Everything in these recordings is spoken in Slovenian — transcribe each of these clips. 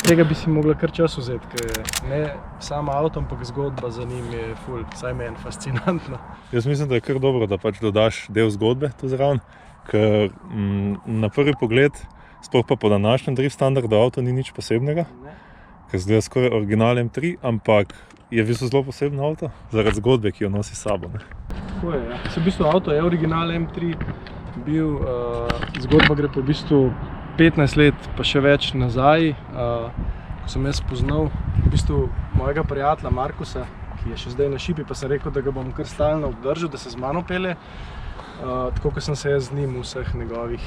tega bi si mogla kar čas vzeti, ker ne samo avto, ampak zgodba za njim je ful, vsaj meni fascinantna. Jaz mislim, da je kar dobro, da pač dodaš del zgodbe tu zraven, ker na prvi pogled, sploh pa po današnjem drift standardu avto ni nič posebnega, ker zgleda skoraj original M3, ampak je v bistvu zelo posebno avto, zaradi zgodbe, ki jo nosi s sabo. Tako je, ja. V bistvu avto je original M3 bil, zgodba gre pa v bistvu 15 let pa še več nazaj, ko sem jaz spoznal v bistvu mojega prijatelja Markusa, ki je še zdaj na šipi, pa sem rekel, da ga bom kar stalno obdržal, da se z mano pelje. Tako kot sem se jaz z njim v vseh njegovih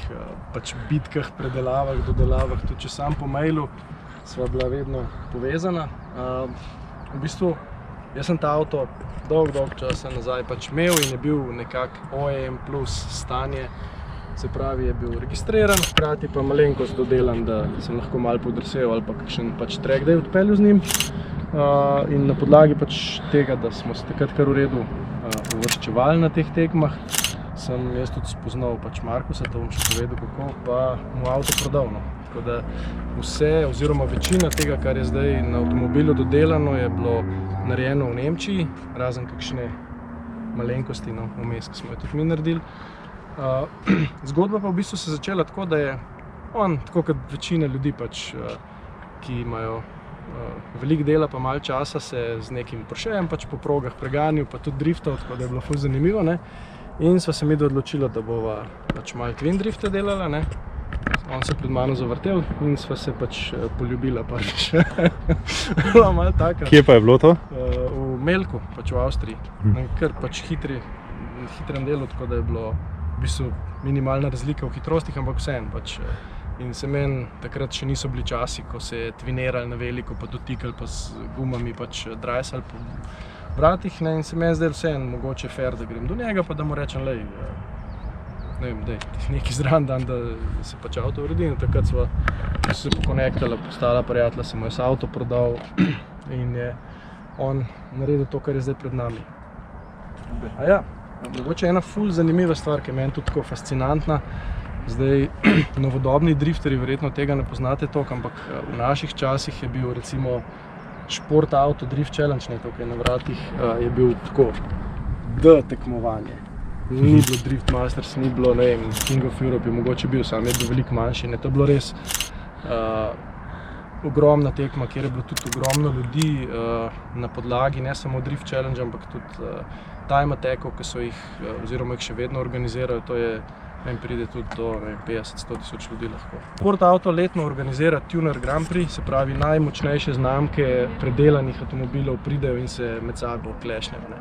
pač bitkah, predelavah, dodelavah, tudi če sam po mailu, sva bila vedno povezana. V bistvu, jaz sem ta avto dolg časa nazaj pač imel in je bil nekako OEM plus stanje. Se pravi, je bil registriran, hkrati pa malenkost dodelan, da sem lahko malo podrsel ali pa kakšen pač track day odpeljal z njim. In na podlagi pač tega, da smo se takrat kar v redu uvrščevali na teh tekmah, sem jaz tudi spoznal pač Markusa, to bom še povedal kako, pa mu avto prodal. Tako da vse, oziroma večina tega, kar je zdaj na avtomobilu dodelano, je bilo narejeno v Nemčiji, razen kakšne malenkosti, vmes, ki smo jo tudi mi naredili. Zgodba pa v bistvu se začela tako, da je on, tako kot večina ljudi pač, ki imajo veliko dela pa malo časa, se z nekim Porschejem pač po progah preganjal, pa tudi driftal, tako da je bilo ful zanimivo, ne. In sva se midva odločila, da bova pač malo twin drifte delala, ne. On se pred mano zavrtel in sva se pač poljubila pač. Bila malo taka. Kje pa je bilo to? V Melku, pač v Avstriji. Kar pač hitrem delu, tako da je bilo v bistvu minimalna razlika v hitrostih, ampak vseeno pač. In se meni takrat še niso bili časi, ko se je twinirali na veliko, pa dotikali pa z gumami pač drajsali po vratih, ne, in se meni zdaj vseeno mogoče fair, da grem do njega, pa da mu rečem, lej, ne vem, daj, neki zraven dan, da se pač avto uredi, in takrat sva se pokonektala, postala prijatelja, sem mu jaz avto prodal in je on naredil to, kar je zdaj pred nami. A ja, mogoče ena ful zanimiva stvar, ki je meni tudi tako fascinantna. Zdaj, novodobni drifterji verjetno tega ne poznate toliko, ampak v naših časih je bil recimo Šport Auto Drift Challenge, tukaj na vratih, je bil tako tekmovanje. Ni bilo Drift Masters, ni bilo, ne vem, King of Europe je mogoče bil, sam je bil veliko manjši, to je bilo res ogromna tekma, kjer je bilo tudi ogromno ljudi na podlagi, ne samo Drift Challenge, ampak tudi time attackov, ki so jih, oziroma jih še vedno organizirajo, to je, pride tudi do 50–100 tisoč ljudi lahko. Šport Auto letno organizira Tuner Grand Prix, se pravi najmočnejše znamke predelanih avtomobilov pridejo in se med sabo klešnejo.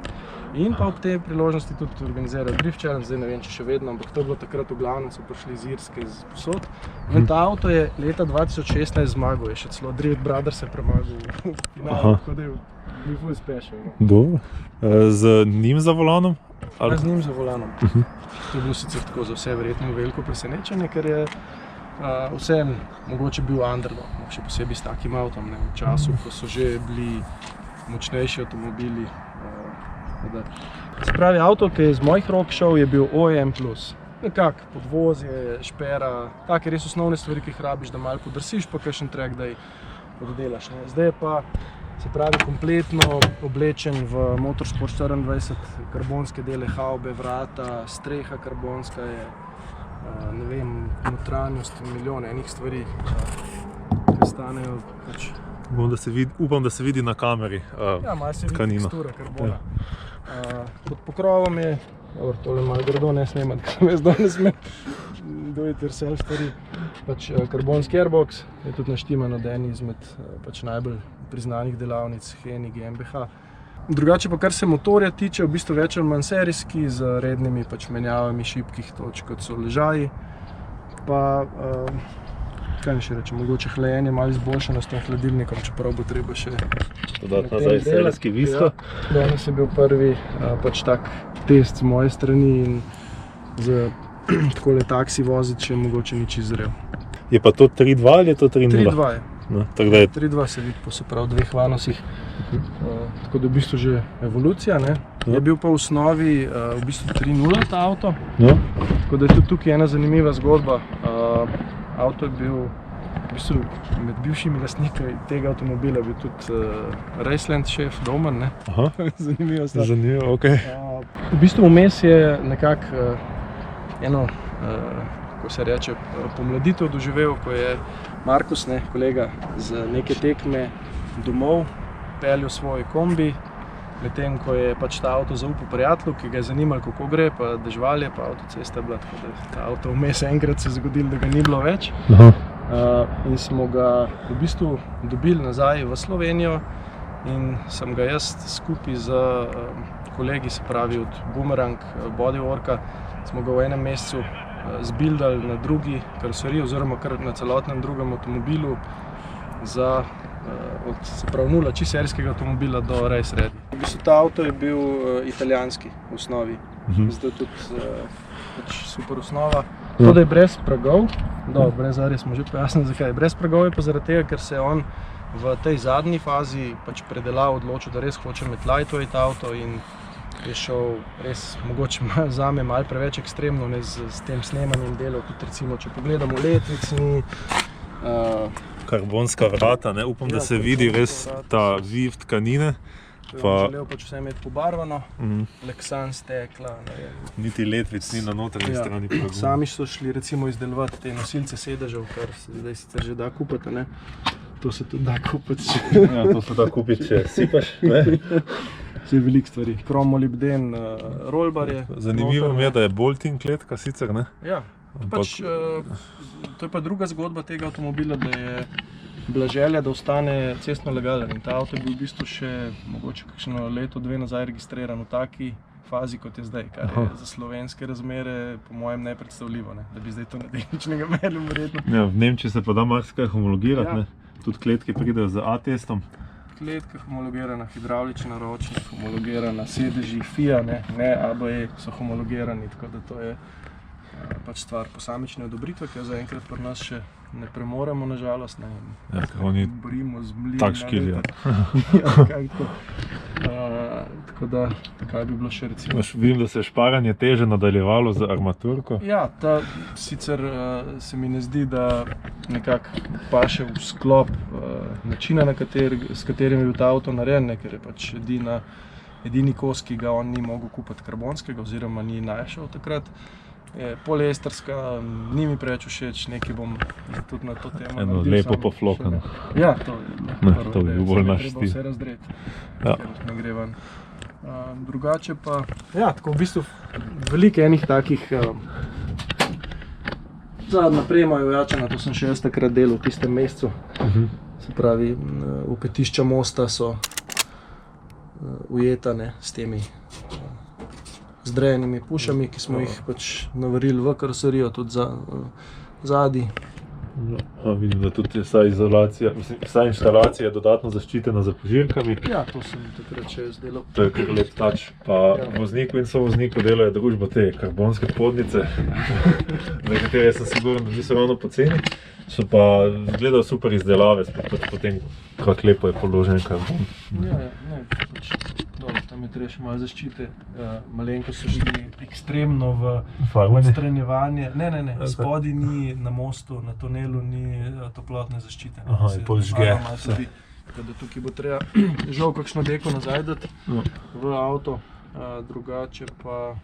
In pa ob tej priložnosti tudi organizirajo Drift Challenge, zdaj ne vem, če še vedno, ampak to je bilo takrat v glavnem, so prišli iz Irske, iz posod. In ta avto je leta 2016 zmagal, je še celo Drift Brothers se premagal v finalu, tako da je bil ful special. Dobro. Z njim za volanom? Z njim za volanom. To je bilo sicer tako za vse verjetno veliko presenečenje, ker je vsem mogoče bil underdog, še posebej s takim avtom, v času, ko so že bili močnejši avtomobili. Se pravi, avto, ki je iz mojih rok šel, je bil OEM plus. Nekak podvozje, špera, take res osnovne stvari, ki jih rabiš, da malo podrsiš, pa kakšen track day oddelaš. Zdaj je pa, se pravi, kompletno oblečen v Motorsport 24, karbonske dele, haube, vrata, streha karbonska je, ne vem, notranjost, milijone enih stvari, ki stanejo pač. Upam, da se vidi na kameri tkanino. Ja, malo se vidi tekstura karbona. Pod pokrovom je, tole malo grdo ne snemati, ker sem jaz danes smem do it yourself stvari. Pač karbonski airbox je tudi naštiman od eni izmed pač najbolj priznanih delavnic Hennig GmbH. Drugače pa kar se motorja tiče, v bistvu več ali manj serijski z rednimi pač menjavami šibkih točk, kot so ležaji. Pa kaj ne še rečem, mogoče hlajenje malo izboljšano s tem hladilnikom, čeprav bo treba še dodati nazaj serijski visko. Danes je bil prvi pač tak test z moje strani in z takole taksi voziti še mogoče nič izrel. Je pa to 3.2 ali je to 3.0? 3.2 je. 3.2 se vidi po se pravi dveh vanosih, tako da v bistvu že evolucija, ne. Je bil pa v osnovi v bistvu 3.0 ta avto, tako da je tudi tukaj ena zanimiva zgodba. Avto je bil v bistvu med bivšimi lastniki tega avtomobila bil tudi Raceland šef Domen, ne? Aha, Zanimivo stvar. zanimivo, ok. V bistvu vmes je nekako eno, ko se reče, pomladitev doživel, ko je Markus, ne, kolega, z neke tekme domov peljal svoj kombi, medtem ko je pač ta avto zaupal prijatelju, ki ga je zanimalo, kako gre, pa dežval je, pa avtocesta je bila, tako da ta avto vmes enkrat se je zgodilo, da ga ni bilo več. Aha. In smo ga v bistvu dobili nazaj v Slovenijo in sem ga jaz skupaj z kolegi, se pravi od Boomerang Bodyworka, smo ga v enem mesecu zbildali na drugi karoseriji oziroma kar na celotnem drugem avtomobilu za se pravi nula čisto serijskega avtomobila do race ready. V bistvu ta avto je bil italijanski v osnovi, zdaj tudi pač super osnova. To, da je brez pragov, brez arje smo že pojasnili, zakaj je brez pragov, je pa zaradi tega, ker se je on v tej zadnji fazi pač predelav odločil, da res hoče imeti lightweight avto in je šel res mogoče zame malo preveč ekstremno, ne, s tem snemanjem delov, tudi recimo, če pogledamo letnici, Karbonska vrata, ne? Upam, da se vidi res ta viv tkanine. Želel pač vse imeti pobarvano, leksan stekla, ne vem. Niti letvic ni na notranji strani pragu. Sami so šli recimo izdelovati te nosilce sedežev, kar se zdaj sicer že da kupiti, ne. To se tudi da kupiti. Ja, to se da kupiti, če sipaš, ne? Vse veliko stvari. Kromolibden rollbar je. Zanimivo mi je, da je bolting kletka sicer, ne? Ja, pač, to je pa druga zgodba tega avtomobila, da je bila želja, da ostane cestno legalen. In ta avto je bil v bistvu še mogoče kakšno leto, dve nazaj registriran v taki fazi, kot je zdaj, kar je za slovenske razmere po mojem nepredstavljivo, ne? Da bi zdaj to na tehničnega meril verjetno. Ja, v Nemčiji se pa da marsikaj homologirati, ne? Tudi kletke pridejo z A-testom. Kletka homologirana, hidravlična ročnik, homologirana, sedeži FIA, ne ABE so homologirani, tako da to je pač stvar posamične odobritve, ki jo zaenkrat pri nas še ne premoremo, nažalost, ne. Ja, ker oni borimo z mlin. tak škilijo. Tako da, kaj bi bilo še recimo? Vidim, da se je šparanje teže nadaljevalo z armaturko. Ja, ta sicer se mi ne zdi, da nekako paše v sklop načina, s katerim je bil ta avto narejen, ker je pač edini kos, ki ga on ni mogel kupiti karbonskega oziroma ni našel takrat. Je poliesterska, ni mi preveč všeč, nekaj bom tudi na to temo naredil. Eno lepo poflokano. Ja, to je prvo, to bi bil bolj naš treba stil. vse razdreti, ker ne gre ven. Drugače pa, ja, tako v bistvu veliko enih takih zadnja prema je ojačana, to sem še jaz takrat delal v tistem mesecu. Se pravi, upetišča mosta so ujeta, ne, s temi zdrejenimi pušami, ki smo jih pač navarili v karoserijo, tudi zadaj. Vidim, da tudi vsa izolacija, vsa inštalacija je dodatno zaščitena za požirkami. Ja, to sem takrat še jaz delal. To je kar lep tač. Pa vozniku in sovozniku delajo družbo te karbonske podnice, za katere sem siguren, da niso ravno poceni. So pa gledajo super izdelave, potem kako lepo je položen karbon. Ja, ne, pač dobro, tam je treba še malo zaščite. Malenko so šli ekstremno v odstranjevanje. Ne, spodaj ni na mostu, na tunelu ni toplotne zaščite. Aha, je pol žge. Tako da tukaj bo treba žal kakšno deko nazaj dati v avto, drugače pa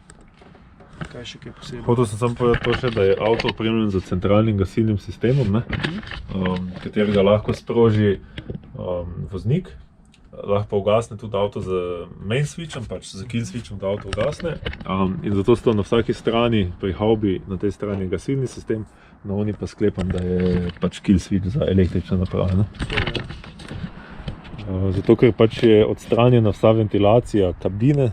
kaj še kaj posebej. Hotel sem samo povedati to še, da je avto opremljen z centralnim gasilnim sistemom, ne? Katerega lahko sproži voznik. Lahko pa ugasne tudi avto z main switchem, pač z kill switchem, da avto ugasne. In zato sta na vsaki strani, pri haubi na tej strani gasilni sistem, na oni pa sklepam, da je pač kill switch za električne naprave, ne? Zato, ker pač je odstranjena vsa ventilacija kabine,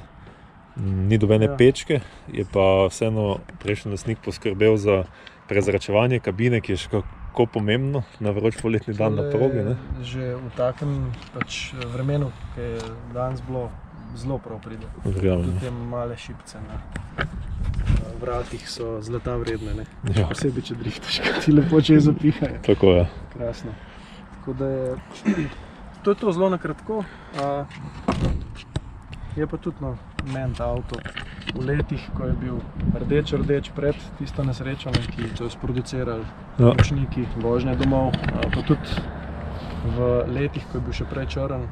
ni dobene pečke, je pa vseeno prejšnji lastnik poskrbel za prezračevanje kabine, ki je še kako pomembno na vroč poletni dan na progi, ne? Že v takem pač vremenu, ki je danes bilo, zelo prav pride. Verjamem. Tudi te male šipce na vratih so zlata vredne, ne? Ja. Posebej, če driftaš, kaj ti lepo če zapihajo. Tako je. Krasno. Tako da je to zelo na kratko. Je pa tudi meni ta avto v letih, ko je bil rdeč pred tisto nesrečo, ki so jo sproducirali ročniki, vožnje domov, pa tudi v letih, ko je bil še prej črn,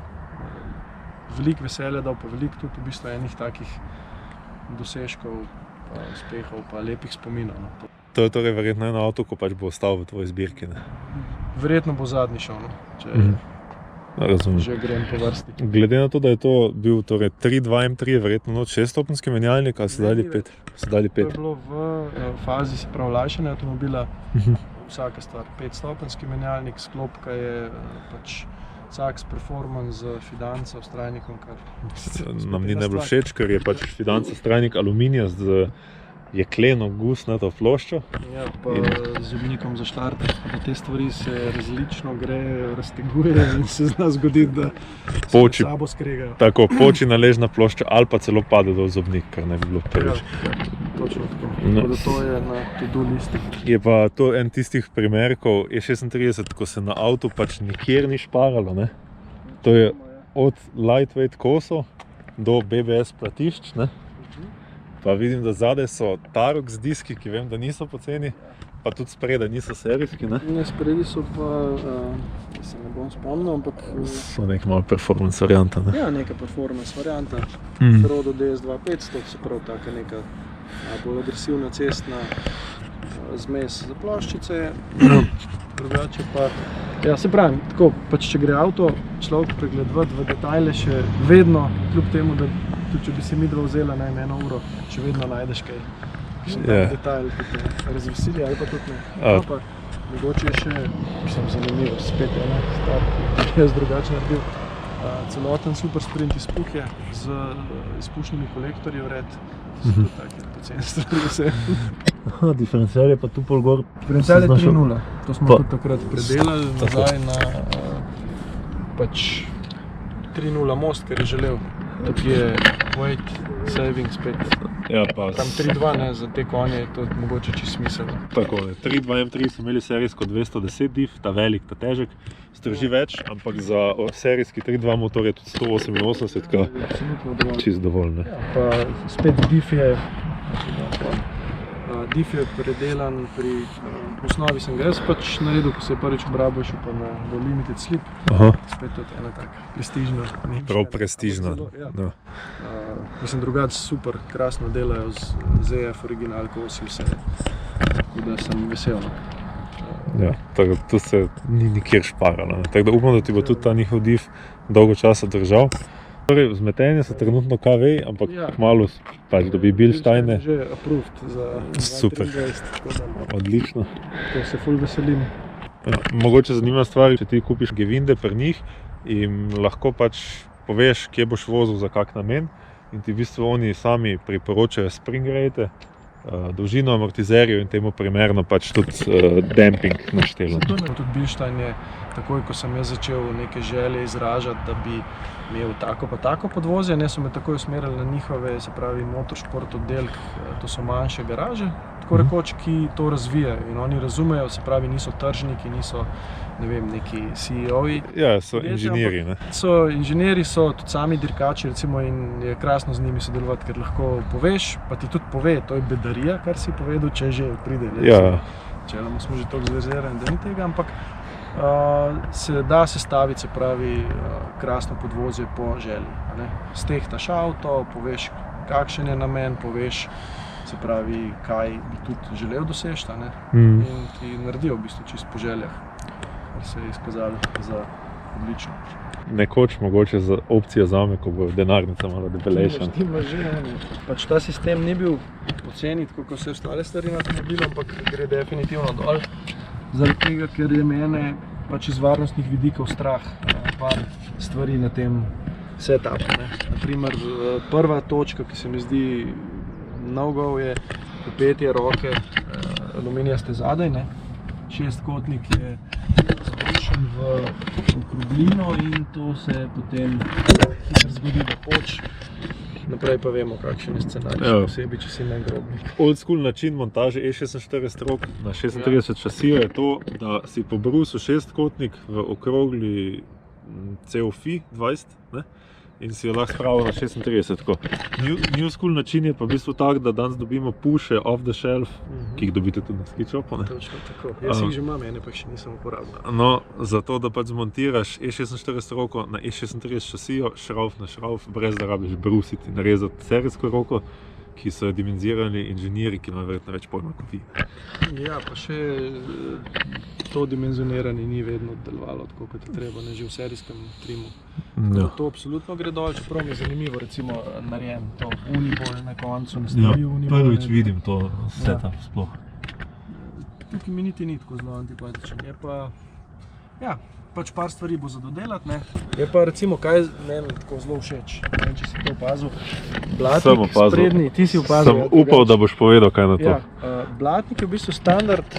veliko veselja dal, pa veliko tudi v bistvu enih takih dosežkov, uspehov, pa lepih spominov. No. To je torej verjetno eno avto, ko pač bo ostal v tvoji zbirki, ne? Verjetno bo zadnji šel, no, če že grem po vrsti. Glede na to, da je to bil torej 3.2 M3, je verjetno noč 6-stopenjski menjalnik, ali so dali 5? So dali 5. To je bilo v fazi, se pravi, lajšanja avtomobila, vsaka stvar. 5-stopenjski menjalnik, sklopka je pač Saks Performance z Fidanca s trajnikom, kar nam ni najbolj všeč, ker je pač Fidanca trajnik aluminija z jekleno gusnato ploščo. Ja, pa z zobnikom za štarter. Te stvari se različno grejo, raztegujejo in se zna zgoditi, da se med sabo skregajo. Tako, poči naležna plošča ali pa celo pade dol zobnik, kar ne bi bilo prvič. Ja, točno tako. Tako da to je na to-do listi. Je pa to en tistih primerkov E36, ko se na avtu pač nikjer ni šparalo, ne? To je od lightweight kosov do BBS platišč, ne? Pa vidim, da zadaj so Tarox diski, ki vem, da niso poceni, pa tudi spredaj niso serijski, ne? Ne, spredaj so pa, se ne bom spomnil, ampak... So nek malo performance varianta, ne? Ja, neka performance varianta. Ferodo DS2500, se pravi taka neka bolj agresivna cestna zmes za ploščice. Drugače pa... Ja, se pravim, tako, pač če gre avto človek pregledovati v detajle še vedno, kljub temu, da tudi če bi se midva vzela na eno uro, še vedno najdeš kaj detajl, ki te razveseli ali pa tudi ne. Pa mogoče je še, zanimivo, spet ena stvar, ki jaz drugače naredil. Celoten super sprint izpuh je z izpušnimi kolektorji vred. So tudi take poceni stvari vse. Diferencial je pa tu pol gor. Diferencial je 3.0. To smo tudi takrat predelali nazaj na pač 3.0 most, ker je želel. Tukaj je weight saving spet. Ja, pa tam 3.2, ne, za te konje je to mogoče čisto smiselno. Tako je, 3.2 M3 so imeli serijsko 210 div, ta velik, ta težek, zdrži več, ampak za serijski 3.2 motor je tudi 188, čisto dovolj, ne. Ja, pa spet div je predelan pri osnovi sem ga jaz pač naredil, ko se je prvič obrabil še pa na limited slip. Spet tudi ena taka prestižna. Prav prestižna. Mislim, drugače super, krasno delajo z EF original kosi vse, tako da sem vesel. Ja, tako tu se ni nikjer šparalo, tako da upam, da ti bo tudi ta njihov div dolgo časa držal. Torej, vzmetenje so trenutno KV, ampak kmalu pač dobi Bilsteine. Že approved za 2023. Odlično. To se ful veselim. Mogoče zanimiva stvar, če ti kupiš Gewinde pri njih in lahko pač poveš, kje boš vozil za kak namen in ti v bistvu oni sami priporočajo spring rate, dolžino amortizerjev in temu primerno pač tudi damping naštelo. Tudi Bilstein je takoj, ko sem jaz začel neke želje izražati, da bi imel tako pa tako podvozje, ne so me takoj usmerili na njihove, se pravi, motorsport oddelk, to so manjše garaže, tako rekoč, ki to razvijajo in oni razumejo, se pravi, niso tržniki, niso, ne vem, neki CEO-ji. Ja, so inženirji, ne? So inženirji, so tudi sami dirkači, recimo, in je krasno z njimi sodelovati, ker lahko poveš, pa ti tudi pove, to je bedarija, kar si povedal, če že pride. Čeloma smo že toliko zvezerani, da ni tega, ampak se da sestaviti, se pravi, krasno podvozje po želji. Stehtaš avto, poveš, kakšen je namen, poveš, se pravi, kaj bi tudi želel doseči, in ti naredijo v bistvu čisto po željah, kar se je izkazalo za odlično. Nekoč mogoče za opcija zame, ko bo denarnica malo debelejša. Pač ta sistem ni bil poceni, tako kot vse ostale stvari na avtomobilu, ampak gre definitivno dol. Zaradi tega, ker je mene pač iz varnostnih vidikov strah par stvari na tem setupu. Naprimer, prva točka, ki se mi zdi no-go, je popetje roke aluminijaste zadaj. Šestkotnik je zbrušen v okroglino in to se potem hitro zgodi, da poč. Naprej pa vemo, kakšen je scenarij, še posebej, če si nagrobnik. Old school način montaže E46 rok na 36 šasijo je to, da si pobrusil šestkotnik v okrogli COFI 20, in si jo lahko spravil na 36. Tako. New school način je pa v bistvu tak, da danes dobimo puše off the shelf, ki jih dobite tudi na SkiShopu. Točno tako. Jaz jih že imam, ene pa še nisem uporabil. No, zato da pač zmontiraš E46 roko na E36 šasijo, šravf na šravf, brez da rabiš brusiti, narezati serijsko roko, ki so jo dimenzirali inženirji, ki imajo verjetno več pojma kot vi. Ja, pa še to dimenzioniranje ni vedno delovalo tako, kot je treba, ne že v serijskem trimu. Ja. To absolutno gre dol, čeprav mi je zanimivo, recimo, narejen to unibol na koncu, nastavi unibol. Prvič vidim to setup sploh. Tukaj mi niti ni tako zelo antipatičen, je pa, ja, pač par stvari bo za dodelati, ne. Je pa recimo, kaj meni tako zelo všeč, ne vem, če si to opazil, blatnik sprednji, ti si opazil. Sem upal, da boš povedal kaj na to. Ja, blatnik je v bistvu standard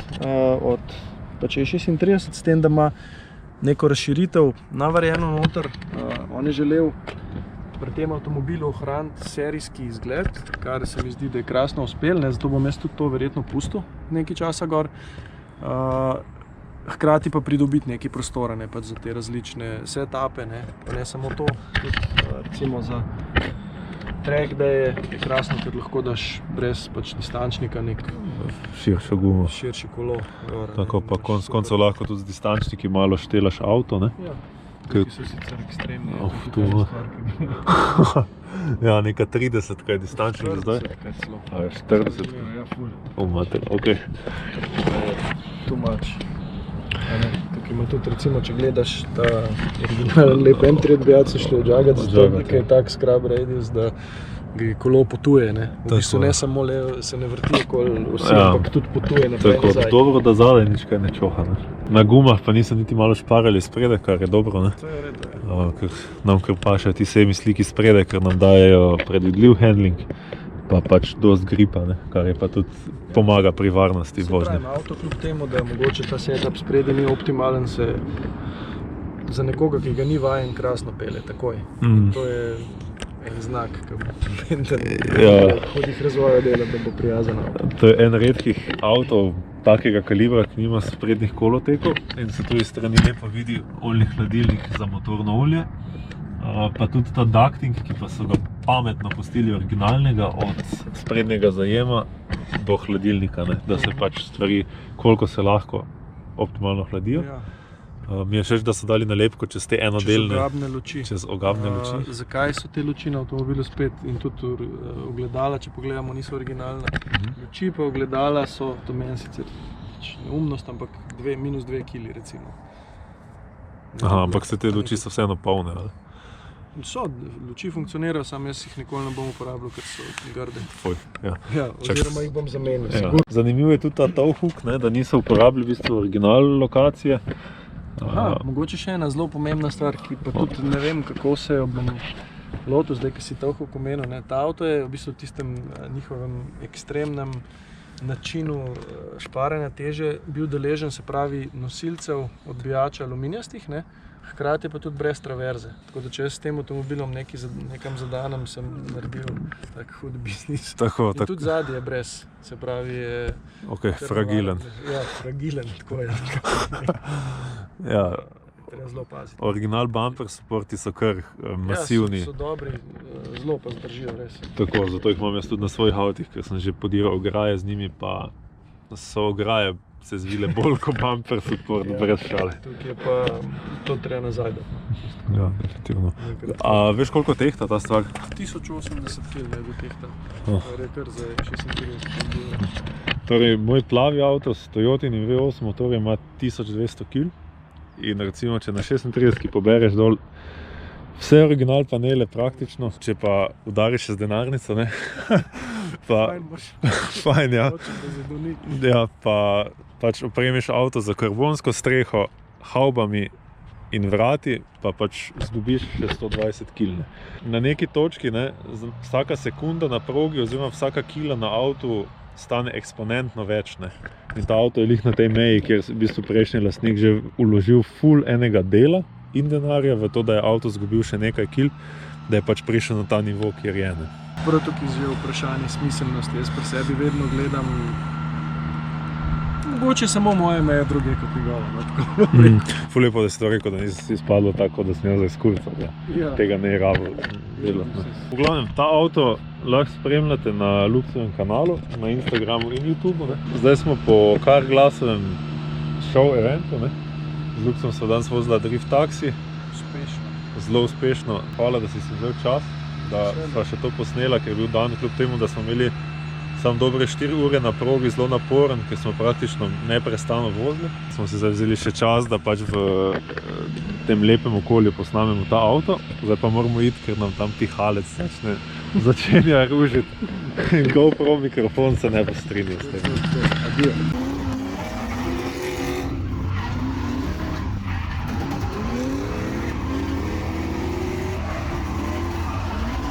od pač E36, s tem, da ima neko razširitev navarjeno noter. On je želel pri tem avtomobilu ohraniti serijski izgled, kar se mi zdi, da je krasno uspel, ne, zato bom jaz tudi to verjetno pustil nekaj časa gor. Hkrati pa pridobiti nekaj prostora, ne, pač za te različne setupe, ne, pa ne samo to, tudi recimo za track day je krasno, ker lahko daš brez pač distančnika nek Širšo gumo. širši kolo. Tako pa konec koncev lahko tudi z distančniki malo štelaš avto, ne? Ja, ki so sicer ekstremni. To. Ja, neka 30, kaj je distančnik zdaj? 40. Ja, ful. Mater, okej. Too much. Tukaj ima tudi, recimo, če gledaš ta originalen lep M3 odbijač, se šli odžagati, zato nekaj tak scrub radius, da ga kolo potuje, ne. V bistvu ne samo se ne vrti okoli vsi, ampak tudi potuje naprej Tako, nazaj. dobro, da zadaj nič kaj ne čoha, ne? Na gumah pa niso niti malo šparali spredaj, kar je dobro, ne? To je redo, Ker nam kar pašajo ti semi sliki spredaj, ker nam dajejo predvidljiv handling, pa pač dost gripa, ne? Kar je pa tudi pomaga pri varnosti vožnje. Se pravi, avto kljub temu, da mogoče ta setup spredaj ni optimalen, se za nekoga, ki ga ni vajen, krasno pelje takoj. To je en znak, ki pomeni, da hodih razvoja dela, da bo prijazen avto. To je en redkih avtov takega kalibra, ki nima sprednjih kolotekov in se tu iz strani lepo vidi oljni hladilnik za motorno olje. Pa tudi ta ducting, ki pa so ga pametno pustili originalnega od sprednjega zajema do hladilnika, ne? Da se pač stvari, koliko se lahko optimalno hladijo. Ja. Mi je všeč, da so dali nalepko čez te enodelne, čez ogabne luči. Zakaj so te luči na avtomobilu spet in tudi ogledala, če pogledamo, niso originalne. Luči pa ogledala so, to meni sicer neumnost, ampak minus 2 kili recimo. Aha, ampak se te luči so vseeno polne, ali? So, luči funkcionirajo, samo jaz jih nikoli ne bom uporabljal, ker so grde. Ja, oziroma jih bom zamenil. Ja. Zanimivo je tudi ta towhook, ne, da niso uporabili v bistvu original lokacije. Mogoče še ena zelo pomembna stvar, ki pa tudi ne vem, kako se jo bom lotil, zdaj, ki si towhook omenil, ne. Ta avto je v bistvu v tistem njihovem ekstremnem načinu šparanja teže bil deležen, se pravi, nosilcev odbijača aluminijastih, ne. Hkrati pa tudi brez traverze. Tako da če jaz s tem avtomobilom nekam zadanem, sem naredil tak hud biznis. Tako. Tudi zadnji je brez, se pravi je... Ok, fragilen. Ja, fragilen, tako je. Ja. Treba zelo paziti. Original bumper supporti so kar masivni. Ja, so dobri, zelo pa zdržijo res. Tako, zato jih imam jaz tudi na svojih avtih, ker sem že podiral ograje z njimi, pa so ograje se zvile bolj kot bumper support, brez šale. Tukaj je pa to treba nazaj. Ja, definitivno. A veš, koliko tehta ta stvar? 1080 kg je do tehta. To je kar za 36 kg. Torej, moj plavi avto s Toyotinim V8 motorjem ima 1200 kg. In recimo, če na 36 pobereš dol vse original panele praktično, če pa udariš še z denarnico, ne? Fajn, ja. Ja, pa pač opremiš avto za karbonsko streho, havbami in vrati, pa pač zdobiš še 120 kg. Na neki točki, ne, vsaka sekunda na progi oziroma vsaka kila na avtu stane eksponentno več, ne. In ta avto je lih na tej meji, kjer v bistvu prejšnji lastnik že vložil ful enega dela in denarja v to, da je avto zgubil še nekaj kil, da je pač prišel na ta nivo, kjer je, ne. Prav tukaj je vprašanje smiselnosti. Jaz pri sebi vedno gledam Mogoče samo moje meje druge kot njegove. No, Ful lepo, da si to rekel, da nisi izpadlo tako, da sem jaz za izkurca. ja. Tega ne je rabo delati. V glavnem, ta avto lahko spremljate na Luxovem kanalu, na Instagramu in YouTubeu. Ne. Zdaj smo po Carglassovem show eventu. Ne. Z Luxom smo danes vozila drift taksi. Uspešno. Zelo uspešno. Hvala, da si vzel čas, da sva še to posnela, ker je bil dan kljub temu, da smo imeli samo dobre 4 ure na progi, zelo naporen, ker smo praktično neprestano vozili. Smo si zdaj vzeli še čas, da pač v tem lepem okolju posnamemo ta avto. Zdaj pa moramo iti, ker nam tam pihalec začenja ružiti. GoPro mikrofon se ne bo strinjal s tem. Adijo.